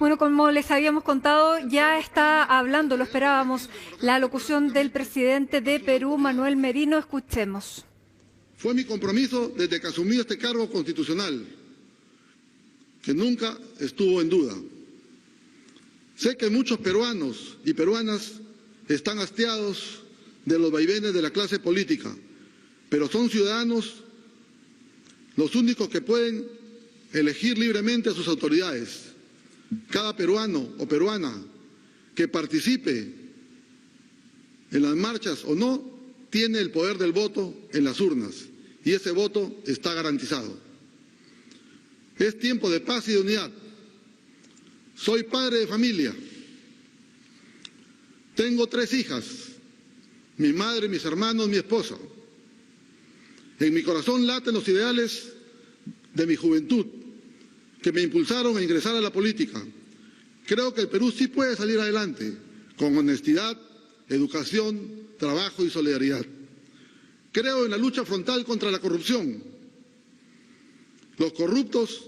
Bueno, como les habíamos contado, ya está hablando, lo esperábamos, la locución del presidente de Perú, Manuel Merino. Escuchemos. Fue mi compromiso desde que asumí este cargo constitucional, que nunca estuvo en duda. Sé que muchos peruanos y peruanas están hastiados de los vaivenes de la clase política, pero son ciudadanos los únicos que pueden elegir libremente a sus autoridades. Cada peruano o peruana que participe en las marchas o no tiene el poder del voto en las urnas y ese voto está garantizado. Es tiempo de paz y de unidad. Soy padre de familia. Tengo 3 hijas, mi madre, mis hermanos, mi esposa. En mi corazón laten los ideales de mi juventud que me impulsaron a ingresar a la política. Creo que el Perú sí puede salir adelante con honestidad, educación, trabajo y solidaridad. Creo en la lucha frontal contra la corrupción. Los corruptos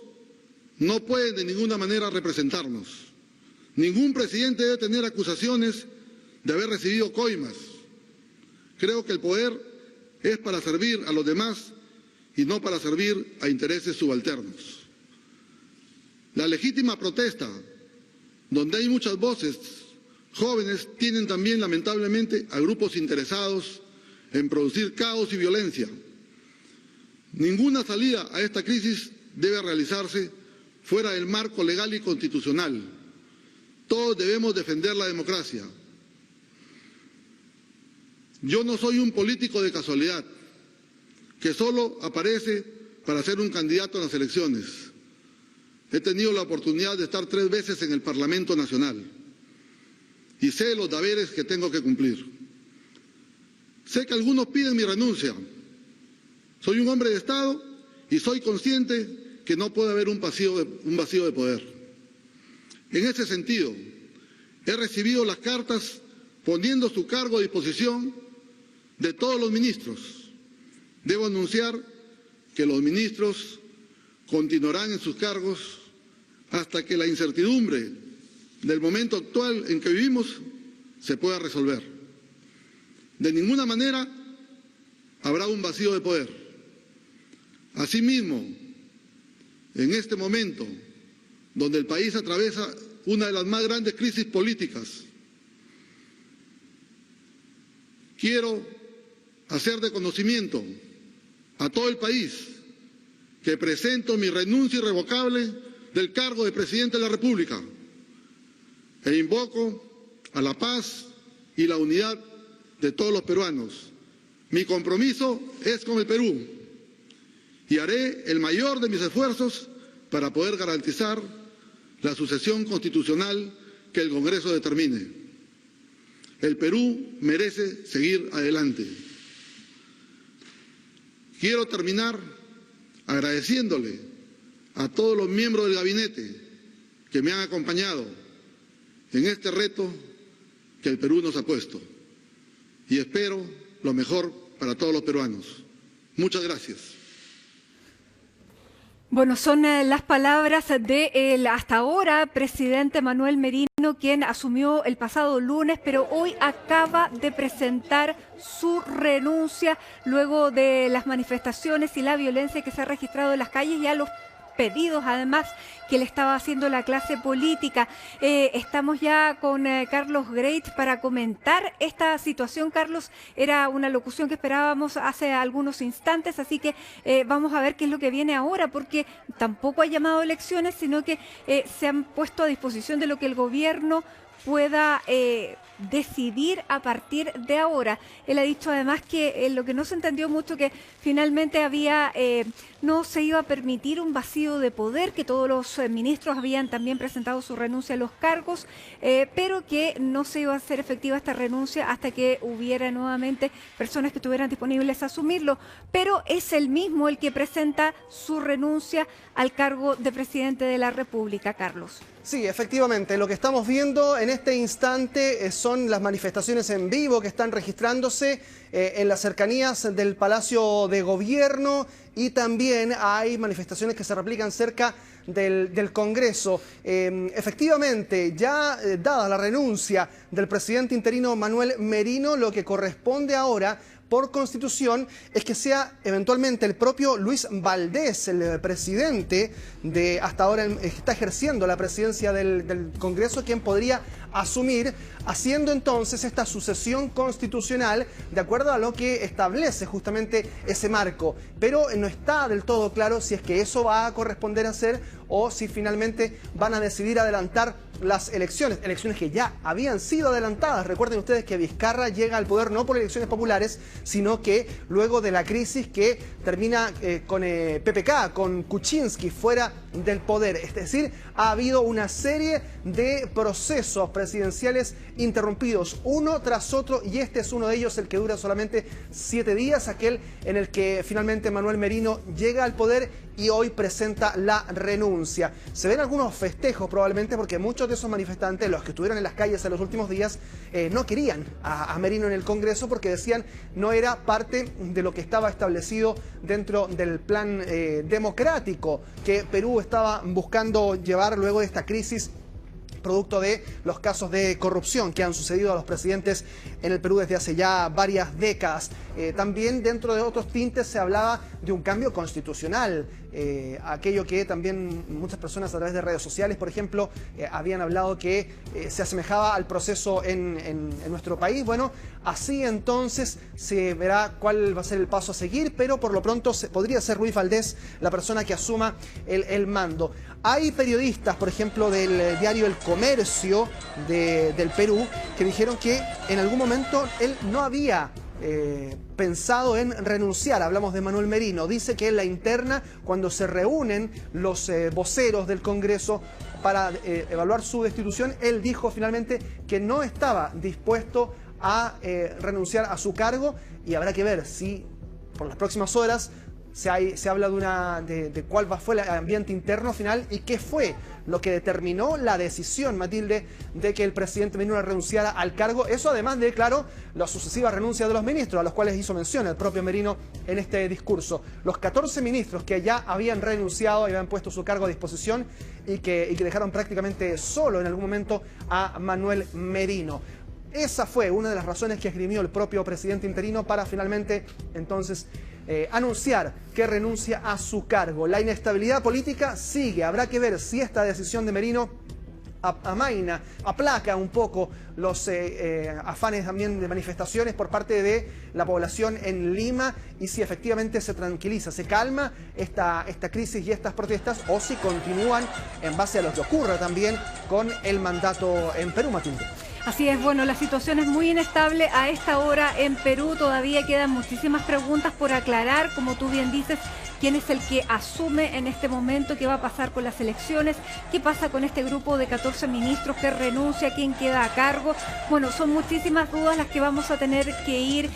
no pueden de ninguna manera representarnos. Ningún presidente debe tener acusaciones de haber recibido coimas. Creo que el poder es para servir a los demás y no para servir a intereses subalternos. La legítima protesta, donde hay muchas voces jóvenes, tienen también lamentablemente a grupos interesados en producir caos y violencia. Ninguna salida a esta crisis debe realizarse fuera del marco legal y constitucional. Todos debemos defender la democracia. Yo no soy un político de casualidad, que solo aparece para ser un candidato en las elecciones. He tenido la oportunidad de estar 3 veces en el Parlamento Nacional y sé los deberes que tengo que cumplir. Sé que algunos piden mi renuncia. Soy un hombre de Estado y soy consciente que no puede haber un vacío de poder. En ese sentido, he recibido las cartas poniendo su cargo a disposición de todos los ministros. Debo anunciar que los ministros continuarán en sus cargos hasta que la incertidumbre del momento actual en que vivimos se pueda resolver. De ninguna manera habrá un vacío de poder. Asimismo, en este momento, donde el país atraviesa una de las más grandes crisis políticas, quiero hacer de conocimiento a todo el país que presento mi renuncia irrevocable del cargo de presidente de la República e invoco a la paz y la unidad de todos los peruanos. Mi compromiso es con el Perú y haré el mayor de mis esfuerzos para poder garantizar la sucesión constitucional que el Congreso determine. El Perú merece seguir adelante. Quiero terminar agradeciéndole a todos los miembros del gabinete que me han acompañado en este reto que el Perú nos ha puesto. Y espero lo mejor para todos los peruanos. Muchas gracias. Bueno, son las palabras del hasta ahora presidente Manuel Merino, quien asumió el pasado lunes, pero hoy acaba de presentar su renuncia luego de las manifestaciones y la violencia que se ha registrado en las calles y a los pedidos además que le estaba haciendo la clase política. Estamos ya con Carlos Greit para comentar esta situación. Carlos, era una locución que esperábamos hace algunos instantes, así que vamos a ver qué es lo que viene ahora, porque tampoco ha llamado elecciones, sino que se han puesto a disposición de lo que el gobierno pueda decidir a partir de ahora. Él ha dicho además que lo que no se entendió mucho, que finalmente no se iba a permitir un vacío de poder, que todos los ministros habían también presentado su renuncia a los cargos, pero que no se iba a hacer efectiva esta renuncia hasta que hubiera nuevamente personas que estuvieran disponibles a asumirlo. Pero es él mismo el que presenta su renuncia al cargo de presidente de la República, Carlos. Sí, efectivamente, lo que estamos viendo en este instante son las manifestaciones en vivo que están registrándose en las cercanías del Palacio de Gobierno, y también hay manifestaciones que se replican cerca del Congreso. Efectivamente, ya dada la renuncia del presidente interino Manuel Merino, lo que corresponde ahora por Constitución es que sea eventualmente el propio Luis Valdés, el presidente de hasta ahora está ejerciendo la presidencia del Congreso, quien podría asumir, haciendo entonces esta sucesión constitucional de acuerdo a lo que establece justamente ese marco. Pero no está del todo claro si es que eso va a corresponder a ser o si finalmente van a decidir adelantar las elecciones que ya habían sido adelantadas. Recuerden ustedes que Vizcarra llega al poder no por elecciones populares, sino que luego de la crisis que termina con PPK, con Kuczynski fuera del poder. Es decir, ha habido una serie de procesos presidenciales interrumpidos uno tras otro, y este es uno de ellos, el que dura solamente 7 días, aquel en el que finalmente Manuel Merino llega al poder y hoy presenta la renuncia. Se ven algunos festejos probablemente porque muchos de esos manifestantes, los que estuvieron en las calles en los últimos días, no querían a Merino en el Congreso porque decían no era parte de lo que estaba establecido dentro del plan democrático que Perú estaba buscando llevar luego de esta crisis producto de los casos de corrupción que han sucedido a los presidentes en el Perú desde hace ya varias décadas. También dentro de otros tintes se hablaba de un cambio constitucional, aquello que también muchas personas a través de redes sociales, por ejemplo, habían hablado que se asemejaba al proceso en nuestro país. Bueno, así entonces se verá cuál va a ser el paso a seguir, pero por lo pronto podría ser Luis Valdés la persona que asuma el mando. Hay periodistas, por ejemplo, del diario El Comercio del Perú, que dijeron que en algún momento él no había pensado en renunciar. Hablamos de Manuel Merino. Dice que en la interna, cuando se reúnen los voceros del Congreso para evaluar su destitución, él dijo finalmente que no estaba dispuesto a renunciar a su cargo, y habrá que ver si por las próximas horas se habla de cuál fue el ambiente interno final y qué fue lo que determinó la decisión, Matilde, de que el presidente Merino renunciara al cargo. Eso además de, claro, la sucesiva renuncia de los ministros, a los cuales hizo mención el propio Merino en este discurso. Los 14 ministros que ya habían renunciado y habían puesto su cargo a disposición y que dejaron prácticamente solo en algún momento a Manuel Merino. Esa fue una de las razones que esgrimió el propio presidente interino para finalmente entonces anunciar que renuncia a su cargo. La inestabilidad política sigue. Habrá que ver si esta decisión de Merino aplaca un poco los afanes también de manifestaciones por parte de la población en Lima, y si efectivamente se tranquiliza, se calma esta crisis y estas protestas, o si continúan en base a lo que ocurra también con el mandato en Perú, Matilde. Así es, bueno, la situación es muy inestable a esta hora en Perú. Todavía quedan muchísimas preguntas por aclarar, como tú bien dices. ¿Quién es el que asume en este momento? ¿Qué va a pasar con las elecciones? ¿Qué pasa con este grupo de 14 ministros que renuncia? ¿Quién queda a cargo? Bueno, son muchísimas dudas las que vamos a tener que ir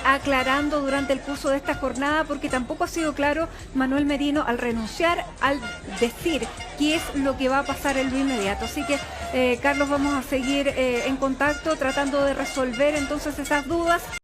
aclarando durante el curso de esta jornada, porque tampoco ha sido claro Manuel Merino al renunciar, al decir qué es lo que va a pasar en lo inmediato. Así que, Carlos, vamos a seguir en contacto tratando de resolver entonces esas dudas.